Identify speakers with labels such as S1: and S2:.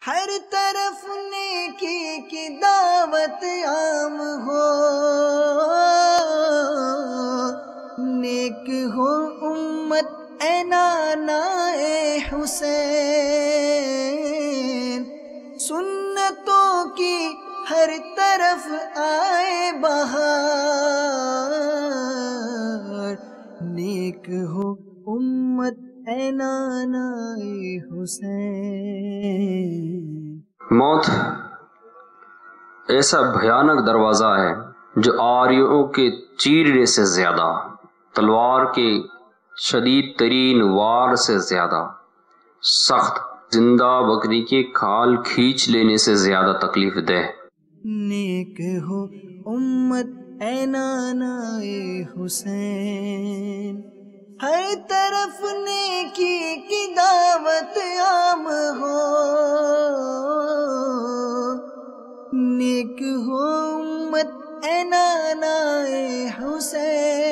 S1: ہر طرف نیکی کی دعوت عام ہو، نیک ہو امت اے نانا اے حسین، سنتوں کی ہر طرف آئے بہار، نیک ہو امت اے نانا اے حسین۔
S2: موت ایسا بھیانک دروازہ ہے جو آریوں کے چیرنے سے زیادہ، تلوار کے شدید ترین وار سے زیادہ سخت، زندہ بکری کے کھال کھینچ لینے سے زیادہ تکلیف دہ۔
S1: نیک ہو امت اے نانا اے حسین، ہر طرف نیکی کی دعوت عام ہو، نیک ہو امت اے نانا اے حسین۔